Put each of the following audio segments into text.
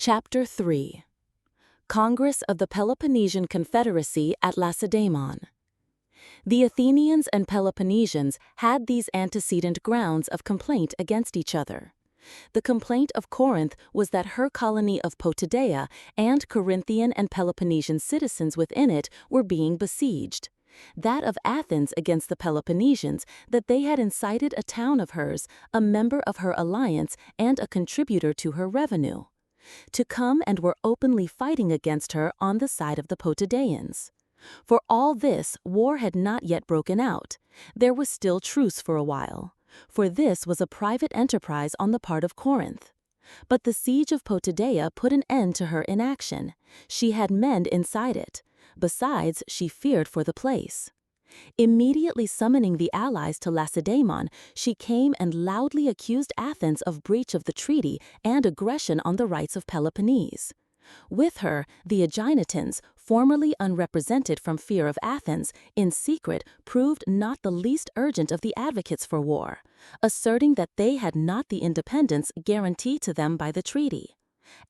Chapter 3. Congress of the Peloponnesian Confederacy at Lacedaemon. The Athenians and Peloponnesians had these antecedent grounds of complaint against each other. The complaint of Corinth was that her colony of Potidaea and Corinthian and Peloponnesian citizens within it were being besieged. That of Athens against the Peloponnesians, that they had incited a town of hers, a member of her alliance and a contributor to her revenue, to come and were openly fighting against her on the side of the Potidaeans. For all this, war had not yet broken out. There was still truce for a while, for this was a private enterprise on the part of Corinth. But the siege of Potidaea put an end to her inaction. She had men inside it. Besides, she feared for the place. Immediately summoning the allies to Lacedaemon, she came and loudly accused Athens of breach of the treaty and aggression on the rights of Peloponnese. With her, the Aeginetans, formerly unrepresented from fear of Athens, in secret proved not the least urgent of the advocates for war, asserting that they had not the independence guaranteed to them by the treaty.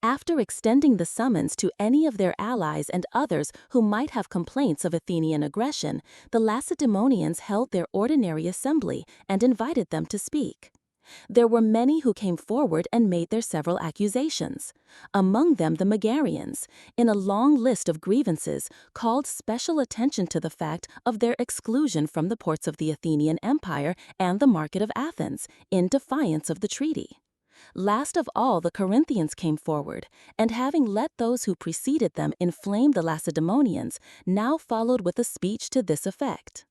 After extending the summons to any of their allies and others who might have complaints of Athenian aggression, the Lacedaemonians held their ordinary assembly and invited them to speak. There were many who came forward and made their several accusations. Among them the Megarians, in a long list of grievances, called special attention to the fact of their exclusion from the ports of the Athenian Empire and the market of Athens, in defiance of the treaty. Last of all, the Corinthians came forward, and having let those who preceded them inflame the Lacedaemonians, now followed with a speech to this effect.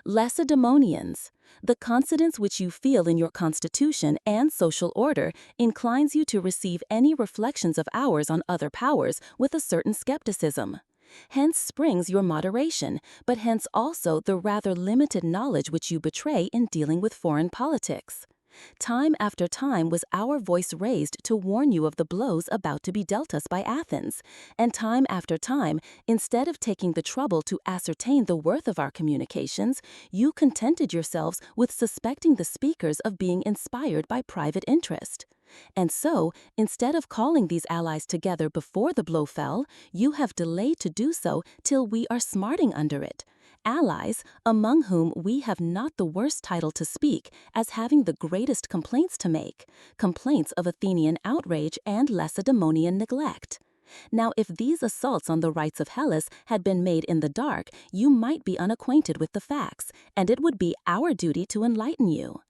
Lacedaemonians, the confidence which you feel in your constitution and social order inclines you to receive any reflections of ours on other powers with a certain skepticism. Hence springs your moderation, but hence also the rather limited knowledge which you betray in dealing with foreign politics. Time after time was our voice raised to warn you of the blows about to be dealt us by Athens, and time after time, instead of taking the trouble to ascertain the worth of our communications, you contented yourselves with suspecting the speakers of being inspired by private interest. And so, instead of calling these allies together before the blow fell, you have delayed to do so till we are smarting under it. Allies, among whom we have not the worst title to speak, as having the greatest complaints to make, complaints of Athenian outrage and Lacedaemonian neglect. Now, if these assaults on the rights of Hellas had been made in the dark, you might be unacquainted with the facts, and it would be our duty to enlighten you.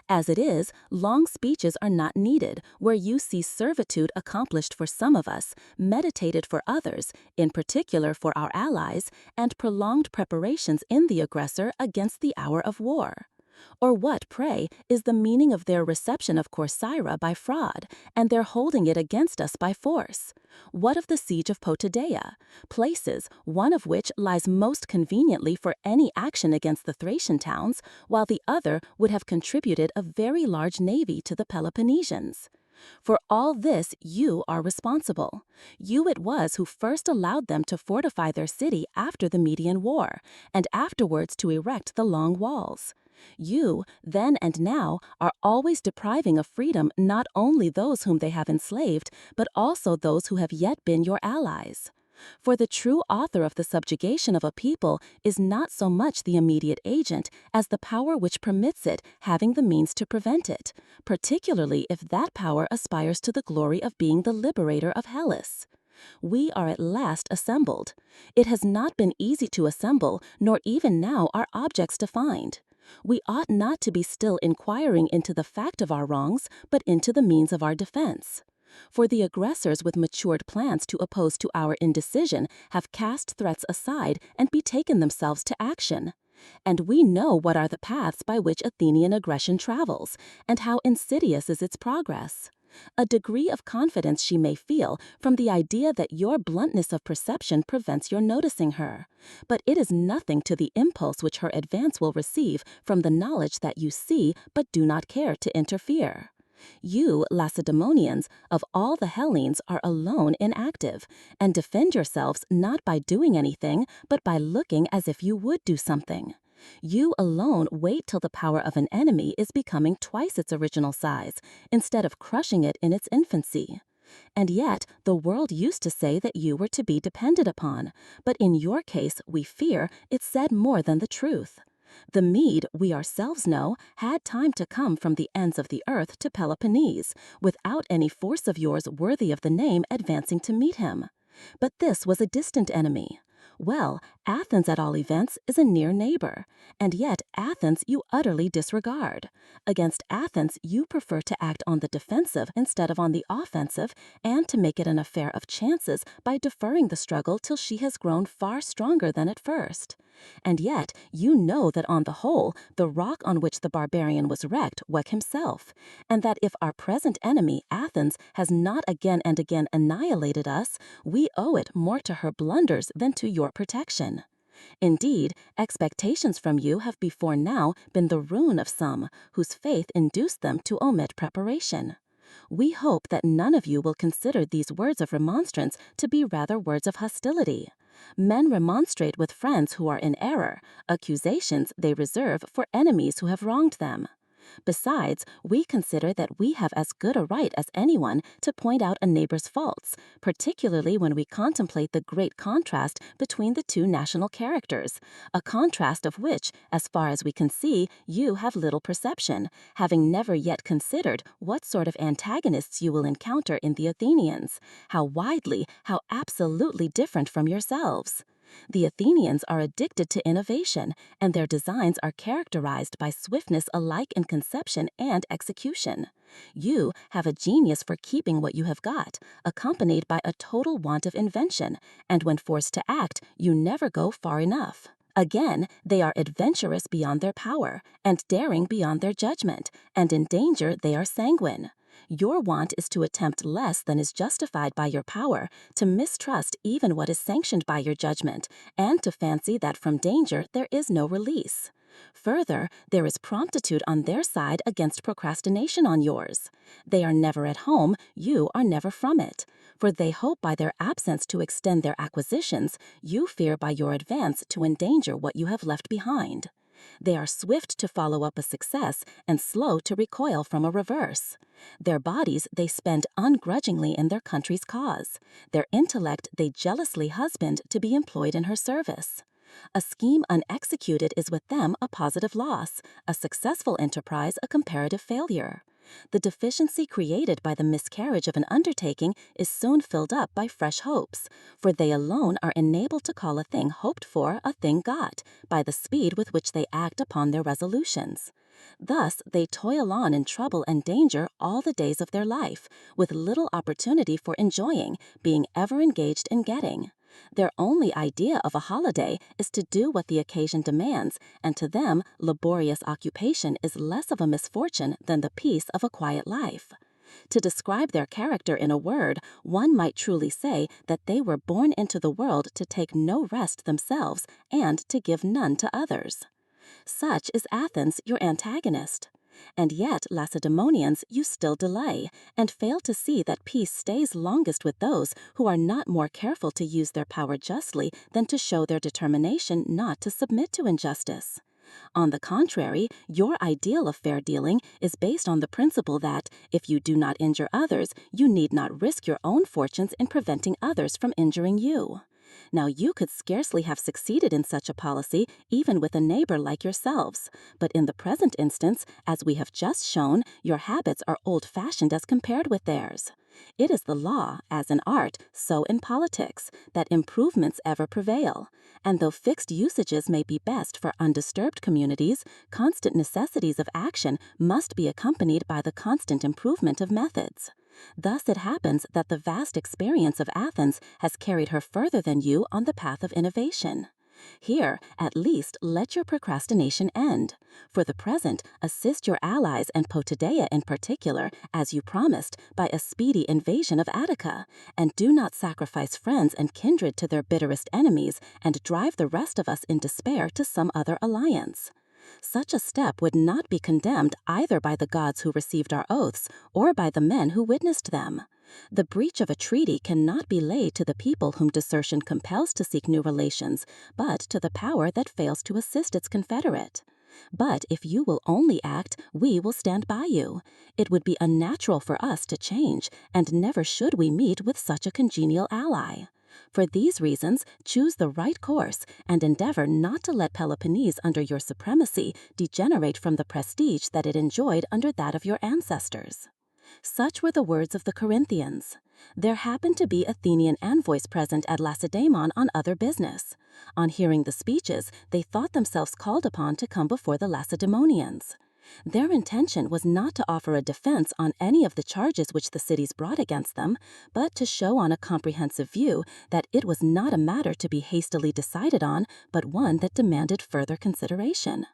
As it is, long speeches are not needed, where you see servitude accomplished for some of us, meditated for others, in particular for our allies, and prolonged preparations in the aggressor against the hour of war. Or what, pray, is the meaning of their reception of Corcyra by fraud, and their holding it against us by force? What of the siege of Potidaea, places, one of which lies most conveniently for any action against the Thracian towns, while the other would have contributed a very large navy to the Peloponnesians? For all this you are responsible. You it was who first allowed them to fortify their city after the Median War, and afterwards to erect the long walls. You, then and now, are always depriving of freedom not only those whom they have enslaved, but also those who have yet been your allies. For the true author of the subjugation of a people is not so much the immediate agent as the power which permits it, having the means to prevent it, particularly if that power aspires to the glory of being the liberator of Hellas. We are at last assembled. It has not been easy to assemble, nor even now are objects defined. We ought not to be still inquiring into the fact of our wrongs, but into the means of our defense. For the aggressors with matured plans to oppose to our indecision have cast threats aside and betaken themselves to action. And we know what are the paths by which Athenian aggression travels, and how insidious is its progress. A degree of confidence she may feel from the idea that your bluntness of perception prevents your noticing her, but it is nothing to the impulse which her advance will receive from the knowledge that you see but do not care to interfere. You, Lacedaemonians, of all the Hellenes are alone inactive, and defend yourselves not by doing anything, but by looking as if you would do something. You alone wait till the power of an enemy is becoming twice its original size, instead of crushing it in its infancy. And yet, the world used to say that you were to be depended upon, but in your case, we fear, it said more than the truth. The Mede, we ourselves know, had time to come from the ends of the earth to Peloponnese, without any force of yours worthy of the name advancing to meet him. But this was a distant enemy. Well, Athens at all events is a near neighbor, and yet Athens you utterly disregard. Against Athens you prefer to act on the defensive instead of on the offensive, and to make it an affair of chances by deferring the struggle till she has grown far stronger than at first. And yet you know that on the whole the rock on which the barbarian was wrecked was himself, and that if our present enemy, Athens, has not again and again annihilated us, we owe it more to her blunders than to your protection. Indeed, expectations from you have before now been the ruin of some, whose faith induced them to omit preparation. We hope that none of you will consider these words of remonstrance to be rather words of hostility. Men remonstrate with friends who are in error, accusations they reserve for enemies who have wronged them. Besides, we consider that we have as good a right as anyone to point out a neighbor's faults, particularly when we contemplate the great contrast between the two national characters, a contrast of which, as far as we can see, you have little perception, having never yet considered what sort of antagonists you will encounter in the Athenians, how widely, how absolutely different from yourselves. The Athenians are addicted to innovation, and their designs are characterized by swiftness alike in conception and execution. You have a genius for keeping what you have got, accompanied by a total want of invention, and when forced to act, you never go far enough. Again, they are adventurous beyond their power, and daring beyond their judgment, and in danger they are sanguine. Your want is to attempt less than is justified by your power, to mistrust even what is sanctioned by your judgment, and to fancy that from danger there is no release. Further, there is promptitude on their side against procrastination on yours. They are never at home, you are never from it. For they hope by their absence to extend their acquisitions, you fear by your advance to endanger what you have left behind. They are swift to follow up a success and slow to recoil from a reverse. Their bodies they spend ungrudgingly in their country's cause. Their intellect they jealously husband to be employed in her service. A scheme unexecuted is with them a positive loss, a successful enterprise a comparative failure. The deficiency created by the miscarriage of an undertaking is soon filled up by fresh hopes, for they alone are enabled to call a thing hoped for a thing got, by the speed with which they act upon their resolutions. Thus they toil on in trouble and danger all the days of their life, with little opportunity for enjoying, being ever engaged in getting. Their only idea of a holiday is to do what the occasion demands, and to them laborious occupation is less of a misfortune than the peace of a quiet life. To describe their character in a word, one might truly say that they were born into the world to take no rest themselves and to give none to others. Such is Athens, your antagonist. And yet, Lacedaemonians, you still delay, and fail to see that peace stays longest with those who are not more careful to use their power justly than to show their determination not to submit to injustice. On the contrary, your ideal of fair dealing is based on the principle that, if you do not injure others, you need not risk your own fortunes in preventing others from injuring you. Now you could scarcely have succeeded in such a policy even with a neighbor like yourselves, but in the present instance, as we have just shown, your habits are old-fashioned as compared with theirs. It is the law, as in art, so in politics, that improvements ever prevail, and though fixed usages may be best for undisturbed communities, constant necessities of action must be accompanied by the constant improvement of methods. Thus it happens that the vast experience of Athens has carried her further than you on the path of innovation. Here, at least, let your procrastination end. For the present, assist your allies and Potidaea in particular, as you promised, by a speedy invasion of Attica, and do not sacrifice friends and kindred to their bitterest enemies, and drive the rest of us in despair to some other alliance. Such a step would not be condemned either by the gods who received our oaths, or by the men who witnessed them. The breach of a treaty cannot be laid to the people whom desertion compels to seek new relations, but to the power that fails to assist its confederate. But if you will only act, we will stand by you. It would be unnatural for us to change, and never should we meet with such a congenial ally. For these reasons, choose the right course and endeavor not to let Peloponnese under your supremacy degenerate from the prestige that it enjoyed under that of your ancestors." Such were the words of the Corinthians. There happened to be Athenian envoys present at Lacedaemon on other business. On hearing the speeches, they thought themselves called upon to come before the Lacedaemonians. Their intention was not to offer a defense on any of the charges which the cities brought against them, but to show on a comprehensive view that it was not a matter to be hastily decided on, but one that demanded further consideration.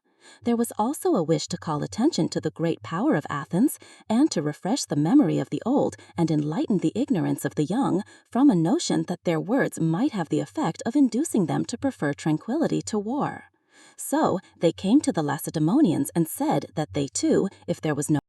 There was also a wish to call attention to the great power of Athens, and to refresh the memory of the old and enlighten the ignorance of the young from a notion that their words might have the effect of inducing them to prefer tranquility to war. So they came to the Lacedaemonians and said that they too, if there was no